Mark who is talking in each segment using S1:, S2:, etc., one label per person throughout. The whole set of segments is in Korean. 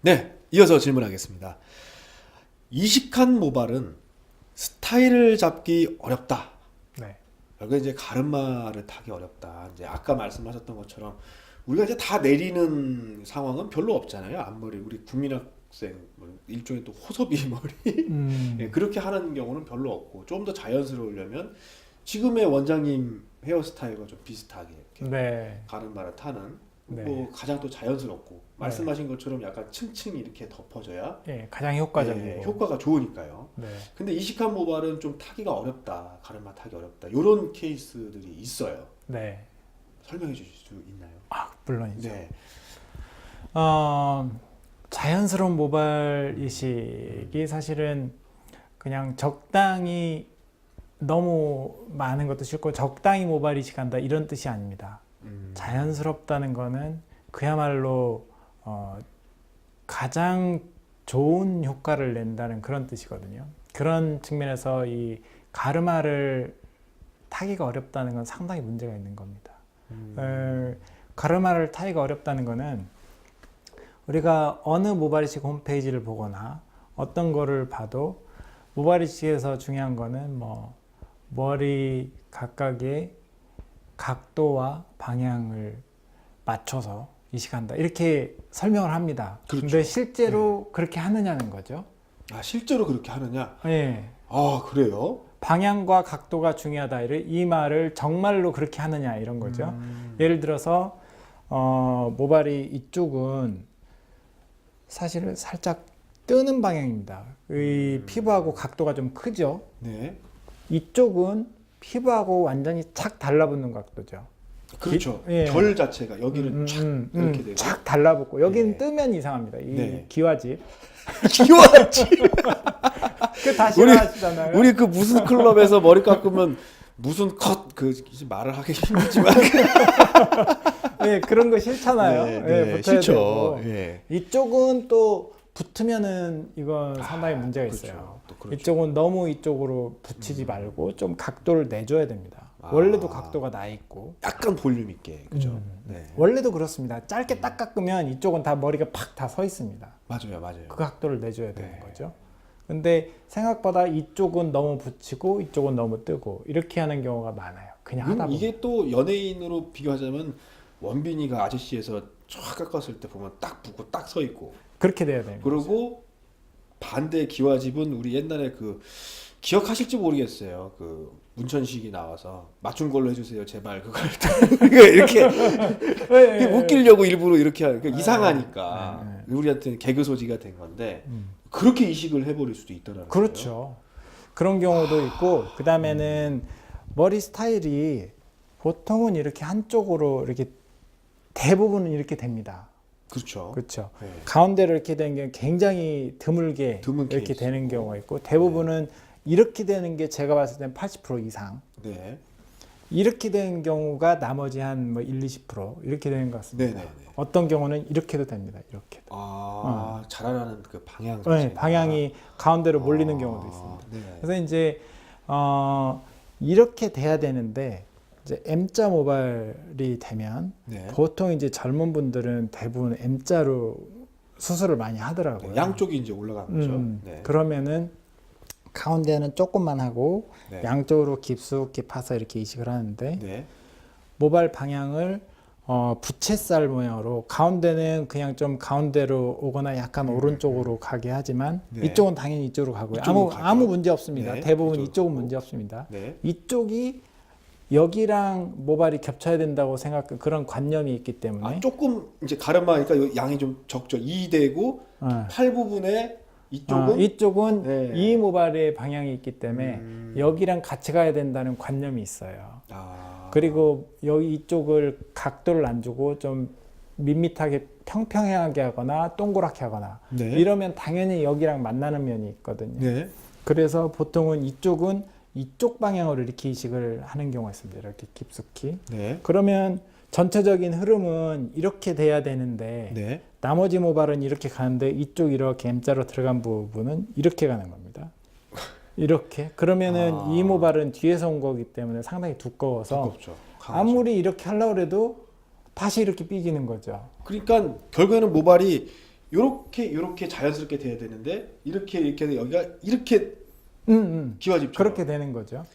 S1: 네, 이어서 질문하겠습니다. 이식한 모발은 스타일을 잡기 어렵다.
S2: 네.
S1: 여기 이제 가르마를 타기 어렵다. 이제 아까 말씀하셨던 것처럼 우리가 이제 다 내리는 상황은 별로 없잖아요. 앞머리 우리 국민학생 뭐 일종의 또 호서비 머리 예, 그렇게 하는 경우는 별로 없고 좀 더 자연스러우려면 지금의 원장님 헤어스타일과 좀 비슷하게 이렇게
S2: 네.
S1: 가르마를 타는
S2: 네.
S1: 뭐 가장 또 자연스럽고 말씀하신 것처럼 약간 층층이 이렇게 덮어져야
S2: 예, 가장 효과적이고.
S1: 예, 효과가 좋으니까요.
S2: 네.
S1: 근데 이식한 모발은 좀 타기가 어렵다, 가르마 타기 어렵다 이런 케이스들이 있어요.
S2: 네.
S1: 설명해 주실 수 있나요?
S2: 아, 물론이죠.
S1: 네.
S2: 자연스러운 모발 이식이 사실은 그냥 적당히 너무 많은 것도 싫고 적당히 모발 이식한다 이런 뜻이 아닙니다. 자연스럽다는 거는 그야말로 가장 좋은 효과를 낸다는 그런 뜻이거든요. 그런 측면에서 이 가르마를 타기가 어렵다는 건 상당히 문제가 있는 겁니다. 가르마를 타기가 어렵다는 거는 우리가 어느 모발이식 홈페이지를 보거나 어떤 거를 봐도 모발이식에서 중요한 거는 뭐 머리 각각의 각도와 방향을 맞춰서 이식한다 이렇게 설명을 합니다.
S1: 그렇죠.
S2: 근데 실제로 그렇게 하느냐는 거죠.
S1: 아 실제로 그렇게 하느냐?
S2: 예.
S1: 아 그래요?
S2: 방향과 각도가 중요하다 이 말을 정말로 그렇게 하느냐 이런 거죠. 예를 들어서 모발이 이쪽은 사실은 살짝 뜨는 방향입니다. 이 피부하고 각도가 좀 크죠.
S1: 네.
S2: 이쪽은 피부하고 완전히 착 달라붙는 각도죠.
S1: 그렇죠.
S2: 예.
S1: 결 자체가 여기는 촥 이렇게 되고
S2: 착 달라붙고 여기는
S1: 네.
S2: 뜨면 이상합니다. 이
S1: 네.
S2: 기와집.
S1: 귀여웠지.
S2: 그 다시 하시잖아요.
S1: 우리 그 무슨 클럽에서 머리 깎으면 무슨 컷 그 말을 하기 힘들지만
S2: 예, 그런 거 싫잖아요.
S1: 네,
S2: 예,
S1: 네,
S2: 붙어야
S1: 싫죠.
S2: 되고.
S1: 예.
S2: 이쪽은 또 붙으면은 이건 상당히 문제가
S1: 그렇죠.
S2: 있어요.
S1: 또 그렇죠.
S2: 이쪽은 너무 이쪽으로 붙이지 말고 좀 각도를 내줘야 됩니다.
S1: 아.
S2: 원래도 각도가 나 있고.
S1: 약간 볼륨 있게 그죠? 네.
S2: 원래도 그렇습니다. 짧게 딱 깎으면 이쪽은 다 머리가 팍 다 서 있습니다.
S1: 맞아요, 맞아요.
S2: 그 각도를 내줘야 되는
S1: 네.
S2: 거죠. 근데 생각보다 이쪽은 너무 붙이고 이쪽은 너무 뜨고 이렇게 하는 경우가 많아요. 그냥 하다 보면.
S1: 이게 또 연예인으로 비교하자면 원빈이가 아저씨에서 쫙 깎았을 때 보면 딱 붙고 딱 서 있고
S2: 그렇게 돼야 되는 거죠.
S1: 그리고 반대 기와집은 우리 옛날에 그 기억하실지 모르겠어요. 그 문천식이 나와서 맞춘 걸로 해주세요 제발 그걸 이렇게
S2: 네,
S1: 웃기려고 일부러 이렇게 하니까 이상하니까 우리한테는 개그 소지가 된 건데 그렇게 이식을 해버릴 수도 있더라고요.
S2: 그렇죠. 그런 경우도 있고 그 다음에는 머리 스타일이 보통은 이렇게 한쪽으로 이렇게 대부분은 이렇게 됩니다.
S1: 그렇죠.
S2: 그렇죠.
S1: 네.
S2: 가운데로 이렇게 되는 게 굉장히 드물게
S1: 드문
S2: 이렇게
S1: 케이스.
S2: 되는 경우가 있고 대부분은 이렇게 되는 게 제가 봤을 땐 80% 이상
S1: 네.
S2: 이렇게 되는 경우가 나머지 한 뭐 1, 20% 이렇게 되는 것 같습니다.
S1: 네네네.
S2: 어떤 경우는 이렇게도 됩니다. 이렇게도.
S1: 자라나는 그 방향
S2: 네,
S1: 자체가.
S2: 방향이 가운데로 몰리는 경우도 있습니다.
S1: 네.
S2: 그래서 이제 이렇게 돼야 되는데 이제 M자 모발이 되면
S1: 네.
S2: 보통 이제 젊은 분들은 대부분 M자로 수술을 많이 하더라고요.
S1: 네, 양쪽이 이제 올라가는 거죠. 네.
S2: 그러면은 가운데는 조금만 하고
S1: 네.
S2: 양쪽으로 깊숙이 파서 이렇게 이식을 하는데
S1: 네.
S2: 모발 방향을 부채살 모양으로 가운데는 그냥 좀 가운데로 오거나 약간 오른쪽으로 가게 하지만
S1: 네.
S2: 이쪽은 당연히 이쪽으로 가고요.
S1: 이쪽으로 가죠.
S2: 아무 문제 없습니다.
S1: 네,
S2: 대부분
S1: 이쪽으로
S2: 이쪽은
S1: 가고.
S2: 문제 없습니다.
S1: 네.
S2: 이쪽이 여기랑 모발이 겹쳐야 된다고 그런 관념이 있기 때문에
S1: 조금 이제 가르마니까 양이 좀 적죠. 2대고 팔 부분에 이쪽은
S2: 이쪽은
S1: 네.
S2: 이 모발의 방향이 있기 때문에 여기랑 같이 가야 된다는 관념이 있어요. 그리고 여기 이쪽을 각도를 안 주고 좀 밋밋하게 평평하게 하거나 동그랗게 하거나
S1: 네.
S2: 이러면 당연히 여기랑 만나는 면이 있거든요.
S1: 네.
S2: 그래서 보통은 이쪽은 이쪽 방향으로 이렇게 이식을 하는 경우가 있습니다. 이렇게 깊숙이.
S1: 네.
S2: 그러면 전체적인 흐름은 이렇게 돼야 되는데
S1: 네.
S2: 나머지 모발은 이렇게 가는데 이쪽 이렇게 M자로 들어간 부분은 이렇게 가는 겁니다. 이렇게 그러면은 이 모발은 뒤에서 온 거기 때문에 상당히 두꺼워서
S1: 두껍죠. 강하죠.
S2: 아무리 이렇게 하려고 해도 다시 이렇게 삐지는 거죠.
S1: 그러니까 결국에는 모발이 요렇게 자연스럽게 돼야 되는데 이렇게 해서 여기가 이렇게 기와집처럼
S2: 그렇게 되는 거죠.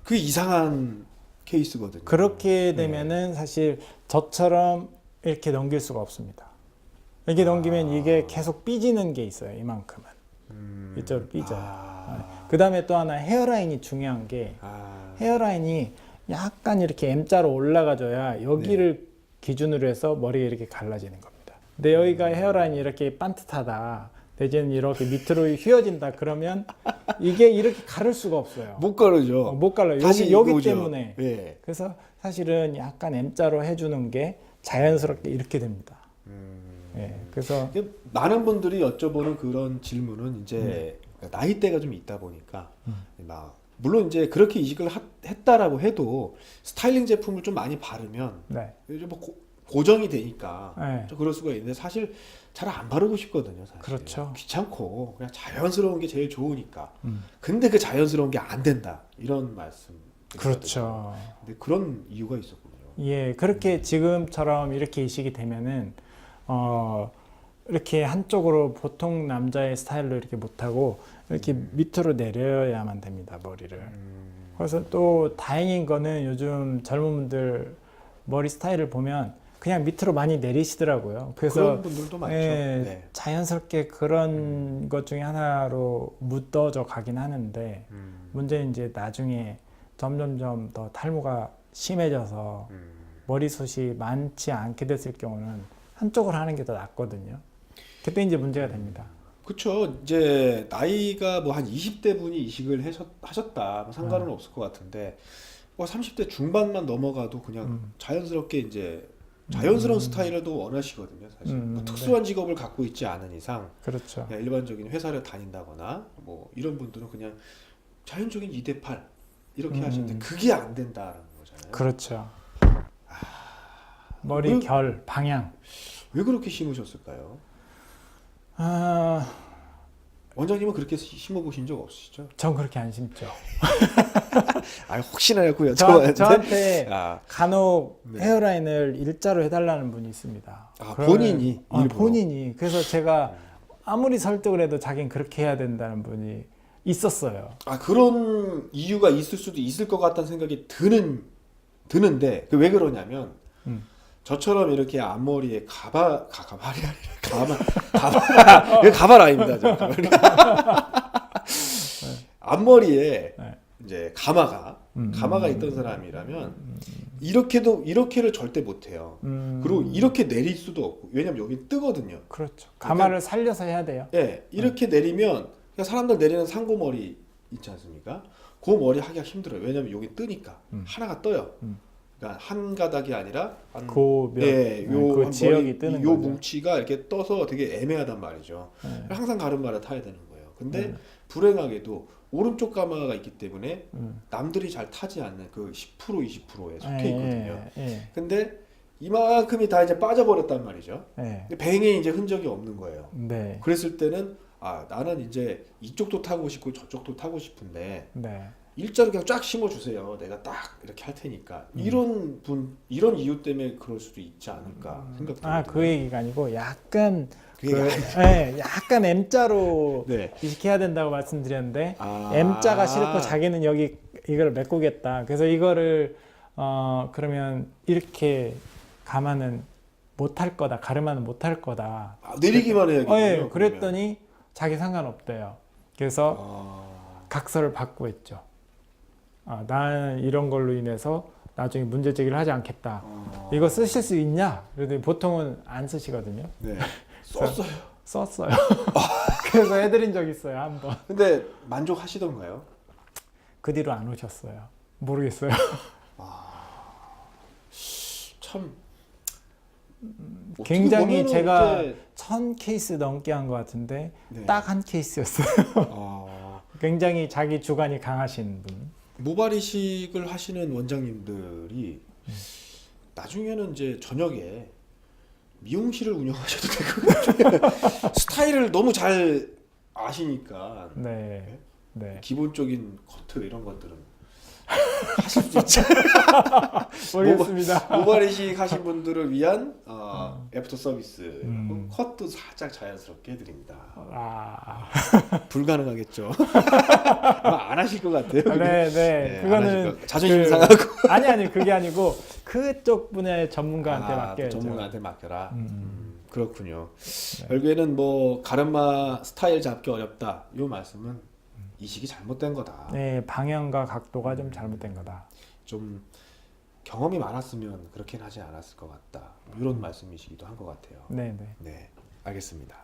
S1: 그 이상한 케이스거든요.
S2: 그렇게 되면은 사실 저처럼 이렇게 넘길 수가 없습니다. 이렇게 넘기면 이게 계속 삐지는 게 있어요. 이만큼은 이쪽으로 삐져요. 그 다음에 또 하나 헤어라인이 중요한 게 헤어라인이 약간 이렇게 M자로 올라가줘야 여기를 기준으로 해서 머리가 이렇게 갈라지는 겁니다. 근데 여기가 헤어라인이 이렇게 반듯하다 내지는 이렇게 밑으로 휘어진다 그러면 이게 이렇게 가를 수가 없어요.
S1: 못 가르죠.
S2: 못 갈라요.
S1: 다시
S2: 여기
S1: 오죠.
S2: 때문에.
S1: 예.
S2: 그래서 사실은 약간 M자로 해주는 게 자연스럽게 이렇게 됩니다. 예. 그래서
S1: 많은 분들이 여쭤보는 그런 질문은 이제 나이대가 좀 있다 보니까 막 물론 이제 그렇게 이식을 했다라고 해도 스타일링 제품을 좀 많이 바르면
S2: 네.
S1: 이제 뭐 고정이 되니까
S2: 네.
S1: 좀 그럴 수가 있는데 사실 잘 안 바르고 싶거든요. 사실.
S2: 그렇죠.
S1: 귀찮고 그냥 자연스러운 게 제일 좋으니까. 근데 그 자연스러운 게 안 된다 이런 말씀.
S2: 그렇죠.
S1: 근데 그런 이유가 있었군요.
S2: 예, 그렇게 지금처럼 이렇게 이식이 되면은 이렇게 한쪽으로 보통 남자의 스타일로 이렇게 못하고 이렇게 밑으로 내려야만 됩니다, 머리를. 그래서 또 다행인 거는 요즘 젊은 분들 머리 스타일을 보면 그냥 밑으로 많이 내리시더라고요. 그래서
S1: 그런 분들도 많죠.
S2: 예,
S1: 네.
S2: 자연스럽게 그런 것 중에 하나로 묻어져 가긴 하는데 문제는 이제 나중에 점점점 더 탈모가 심해져서 머리숱이 많지 않게 됐을 경우는 한쪽으로 하는 게 더 낫거든요. 그때 이제 문제가 됩니다.
S1: 그렇죠. 이제 나이가 뭐 한 20대 분이 이식을 하셨다 뭐 상관은 없을 것 같은데 뭐 30대 중반만 넘어가도 그냥 자연스럽게 이제 자연스러운 스타일도 원하시거든요. 사실 뭐 특수한 직업을 갖고 있지 않은 이상
S2: 그렇죠.
S1: 그냥 일반적인 회사를 다닌다거나 뭐 이런 분들은 그냥 자연적인 2대8 이렇게 하시는데 그게 안 된다라는 거잖아요.
S2: 그렇죠. 머리
S1: 왜-
S2: 결, 방향.
S1: 왜 그렇게 심으셨을까요? 원장님은 그렇게 심어보신 적 없으시죠?
S2: 전 그렇게 안 심죠.
S1: 아 혹시나 해고요.
S2: 저한테
S1: 아,
S2: 간혹
S1: 네.
S2: 헤어라인을 일자로 해달라는 분이 있습니다.
S1: 본인이 일부러?
S2: 본인이. 그래서 제가 아무리 설득을 해도 자기는 그렇게 해야 된다는 분이 있었어요.
S1: 아 그런 이유가 있을 수도 있을 것 같다는 생각이 드는데 그 왜 그러냐면 저처럼 이렇게 앞머리에 가발이 아니라 가발 아닙니다. 저 가발이. 앞머리에
S2: 네.
S1: 이제 가마가 있던 사람이라면 이렇게를 절대 못해요. 그리고 이렇게 내릴 수도 없고 왜냐면 여기 뜨거든요.
S2: 그렇죠. 가마를 살려서 해야 돼요.
S1: 예, 이렇게 내리면 그냥 사람들 내리는 상고머리 있지 않습니까? 그 머리 하기가 힘들어요. 왜냐면 여기 뜨니까 하나가 떠요. 그러니까 한 가닥이 아니라 한
S2: 그
S1: 한
S2: 지역이
S1: 머리,
S2: 뜨는
S1: 요
S2: 거죠.
S1: 뭉치가 이렇게 떠서 되게 애매하단 말이죠.
S2: 네.
S1: 항상 가르마를 타야 되는 거예요. 근데 불행하게도 오른쪽 가마가 있기 때문에 남들이 잘 타지 않는 그 10% 20%에 속해 있거든요. 근데 이만큼이 다 이제 빠져버렸단 말이죠. 근데 뱅에 이제 흔적이 없는 거예요.
S2: 네.
S1: 그랬을 때는 아 나는 이제 이쪽도 타고 싶고 저쪽도 타고 싶은데
S2: 네.
S1: 일자로 그냥 쫙 심어주세요. 내가 딱 이렇게 할 테니까 이런 이유 때문에 그럴 수도 있지 않을까 생각됩니다.
S2: 그 얘기가 아니고 약간
S1: 그 얘기가
S2: 약간 M자로
S1: 네.
S2: 이식해야 된다고 말씀드렸는데 M자가 싫고 자기는 여기 이걸 메꾸겠다. 그래서 이거를 그러면 이렇게 가마는 못할 거다. 가르마는 못할 거다.
S1: 내리기만 해야겠네요.
S2: 예, 그랬더니 자기 상관없대요. 그래서 각서를 받고 했죠. 나는 이런 걸로 인해서 나중에 문제 제기를 하지 않겠다. 이거 쓰실 수 있냐? 그랬더니 보통은 안 쓰시거든요.
S1: 네.
S2: 썼어요. 그래서 해드린 적 있어요, 한 번.
S1: 근데 만족하시던가요?
S2: 그 뒤로 안 오셨어요. 모르겠어요.
S1: 참
S2: 굉장히
S1: 보면은
S2: 제가
S1: 이제
S2: 1000케이스 넘게 한 것 같은데
S1: 네.
S2: 딱 한 케이스였어요. 굉장히 자기 주관이 강하신 분.
S1: 모발이식을 하시는 원장님들이 나중에는 이제 저녁에 미용실을 운영하셔도 되고 스타일을 너무 잘 아시니까
S2: 네. 네.
S1: 기본적인 커트 이런 것들은 하실 수 있죠.
S2: 모르겠습니다.
S1: 모발 이식 하신 분들을 위한 애프터 서비스 컷도 살짝 자연스럽게 해드립니다.
S2: 아,
S1: 불가능하겠죠. 아마 안 하실 것 같아요.
S2: 네, 네.
S1: 네,
S2: 그거는
S1: 자존심
S2: 그-
S1: 상하고.
S2: 아니 그게 아니고 그쪽 분야의 전문가한테 맡겨야죠.
S1: 전문가한테 맡겨라. 그렇군요.
S2: 네.
S1: 결국에는 뭐 가르마 스타일 잡기 어렵다. 이 말씀은 이식이 잘못된 거다.
S2: 네, 방향과 각도가 좀 잘못된 거다.
S1: 좀 경험이 많았으면 그렇게는 하지 않았을 것 같다. 이런 말씀이시기도 한 것 같아요.
S2: 네, 네.
S1: 네, 알겠습니다.